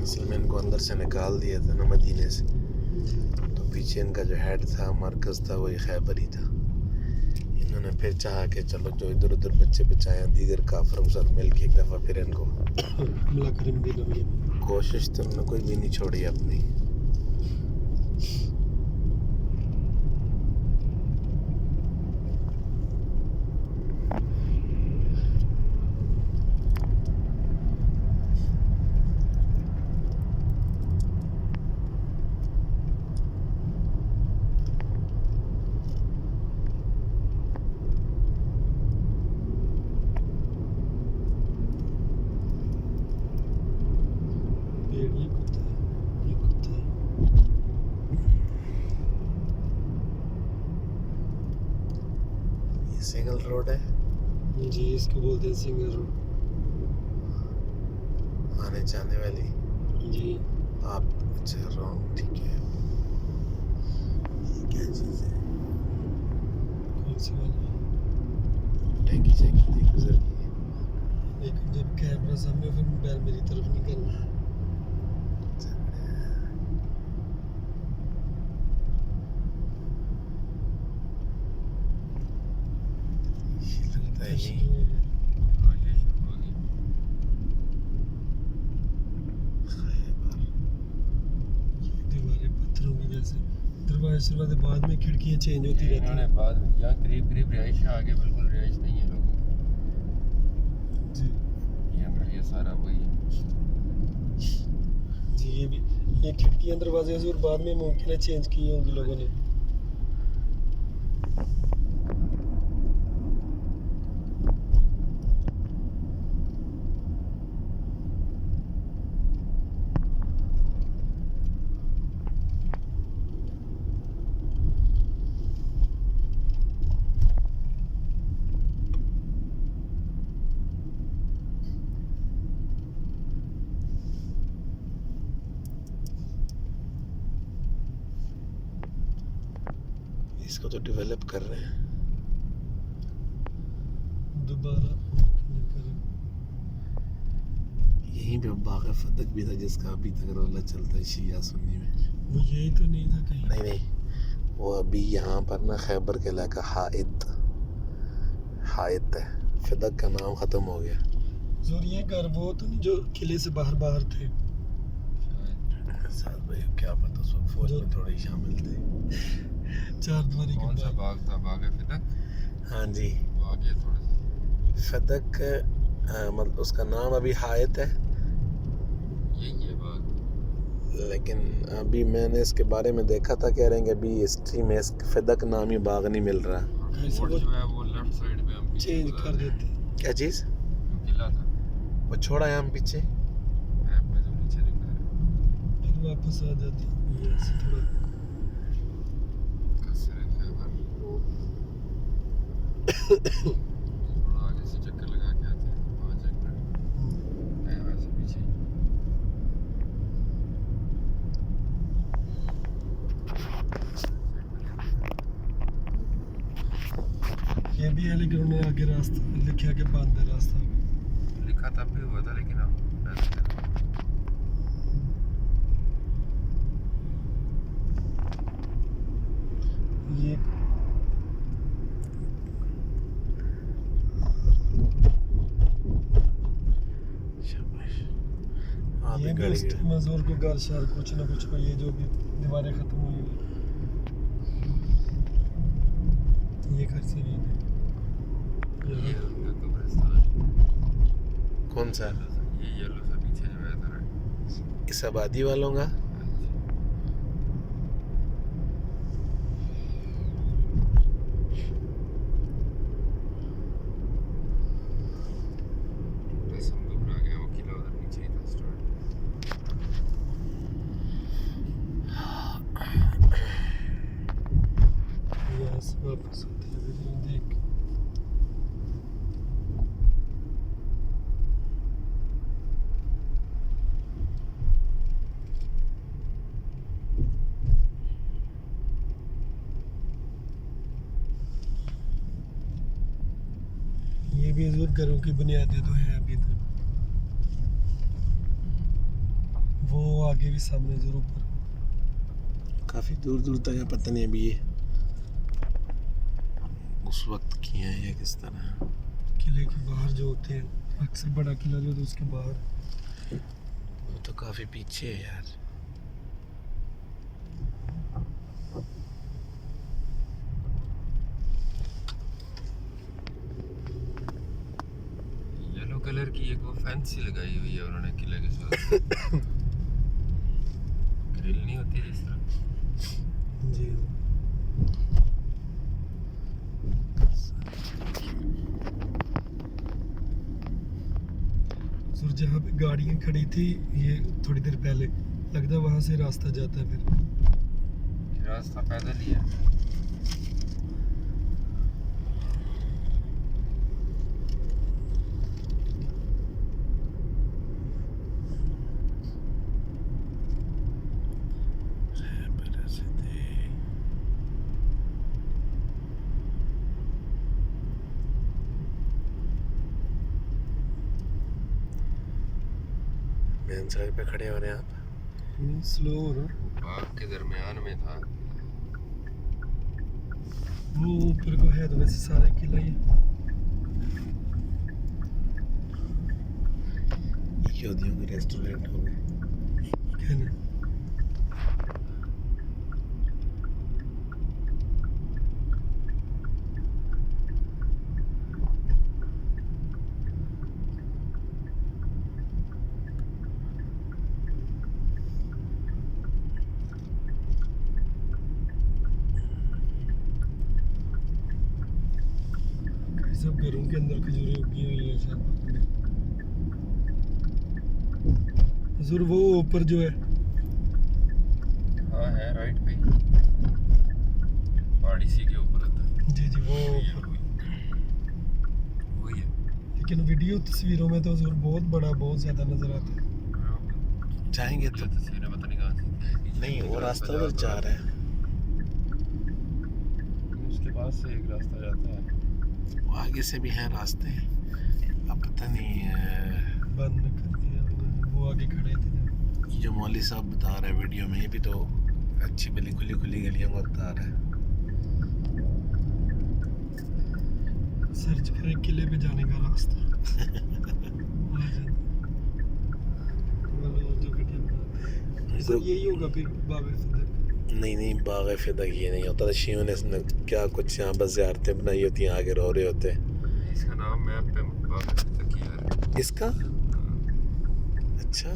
असल में इनको अंदर से निकाल दिया था ना मदीने से, तो पीछे इनका जो हेड था, मरकज़ था, वही खैबर ही था। इन्होंने फिर चाहा कि चलो जो इधर उधर बच्चे बचाएं, दीगर काफरों के साथ मिल के एक दफ़ा फिर इनको हमला करें दिलों में। कोशिश तो उन्होंने कोई भी नहीं छोड़ी अपनी। सिंगल रोड है जी, इसको बोलते हैं सिंगल रोड, आने जाने वाली। जी आप अच्छा रॉन्ग, ठीक है। ये क्या चीज़ है? कौन सी वाली? टैंकी चैंकी थी गुजर गई। लेकिन जब कैमरा सामने फिर मोबाइल मेरी तरफ नहीं करना। लगता है यही दीवारें पत्थरों की जैसे, दरवाजे बाद में खिड़कियाँ चेंज होती रहती इन्होंने हैं। बाद में यहाँ करीब करीब रिहाइश है, आगे बिल्कुल रिहाइश नहीं है लोगों जी की। ये अंदर ये सारा वही है। जी, ये खिड़कियाँ दरवाजे से और बाद में मुमकिन है चेंज की होंगी लोगों ने। इसको तो डेवलप कर रहे हैं दोबारा यहीं पे। बाग फतक भी था जिसका अभी तक रौला चलता है शिया सुन्नी में। वो यही तो नहीं था कहीं। नहीं नहीं, वो अभी यहाँ पर ना खैबर के इलाका हाइद है। फतक का नाम ख़त्म हो गया। जोर ये घर वो तो नहीं जो किले से बाहर थे। साथ भाई क्या पता, उस वक्त फौज में थोड़े ही शामिल थे। चार दीवारी कौन सा के बाग था? बाग है फितक। हाँ जी, वो आगे थोड़ा सा फतक मतलब उसका नाम अभी हायत है, यही है बाग। लेकिन अभी मैंने इसके बारे में देखा था, कह रहे हैं कि अभी हिस्ट्री में इस फतक नामी बाग नहीं मिल रहा। रोड जो है वो लेफ्ट साइड पे हम पीछे चेंज कर देते। क्या चीज़? जो किला था वो छोड़ा है हम पीछे, मैप में जो नीचे दिख रहा है। फिर वापस आ जाती है ऐसे थोड़ा। कसर खैबर थोड़ा आगे से चक्कर लगा के आते हैं, 5 मिनट है वैसे पीछे। ये भी है लेकिन उन्होंने आगे रास्ता लिखा के बंद है रास्ता। लिखा तब भी हुआ था लेकिन हम पैदल चले। ये शाबाश। हाँ ये भी भी गाड़ी उस मजदूर को घर शहर कुछ ना कुछ को, ये जो भी दीवारें खत्म हुई हैं ये घर से नहीं है। ये उनका कब्रिस्तान। कौन सा? ये येलो सा पीछे जो है इधर इस आबादी वालों का? बस हम घबरा गए, वो किला उधर नीचे ही था स्टार्ट। यहाँ से वापस आते हैं फिर ये देख। ये भी घरों की बुनियादें तो हैं अभी तक। वो आगे भी सामने जरूर ऊपर काफ़ी दूर दूर तक है, पता नहीं अभी ये उस वक्त किए हैं या किस तरह। किले के बाहर जो होते हैं, अक्सर बड़ा किला जो होता है उसके बाहर। वो तो काफ़ी पीछे है यार। येलो कलर की एक वो फैंसी लगाई हुई है उन्होंने किले के साथ। ग्रिल नहीं होती जिस तरह। जी सर, जहाँ पे गाड़ियाँ खड़ी थी ये थोड़ी देर पहले, लगता है वहाँ से रास्ता जाता है फिर। रास्ता पैदल ही है। मेन साइड पे खड़े हो रहे हैं आप। स्लो हो रहा। बाग के दरमियान में था। वो ऊपर को है तो वैसे सारा किला ही है। यहूदियों के रेस्टोरेंट हो गए। कहना सब घरों के अंदर खजूरें उगी हुई है शायद। हजूर वो ऊपर जो है, हाँ है राइट पे, पहाड़ी सी के ऊपर होता है। जी जी वो ये ऊपर। वही है। लेकिन वीडियो तस्वीरों में तो हजूर बहुत बड़ा, बहुत ज्यादा नजर आता है। जाएंगे तो तस्वीरें पता नहीं कहाँ से। नहीं, वो रास्ता उधर जा रहा है। उसके पास से एक रास्ता जाता है। वो आगे से भी हैं रास्ते, अब पता नहीं बंद कर दिया उन्होंने, वो आगे खड़े थे। ये जो मौली साहब बता रहा है वीडियो में, ये भी तो अच्छी भली खुली खुली गलियों को बता रहा है। सर्च करें किले पे जाने का रास्ता। आ जाए। वो लोग जो वीडियो बनाते हैं। तो यही होगा फिर बाबे फिदक। नहीं नहीं, बाग फिदक ये नहीं होता। शियों ने क्या कुछ यहाँ बस ज़ियारतें बनाई होती हैं, आगे रो रहे होते हैं। इसका नाम मैप पे बाग फिदक ही है। इसका अच्छा,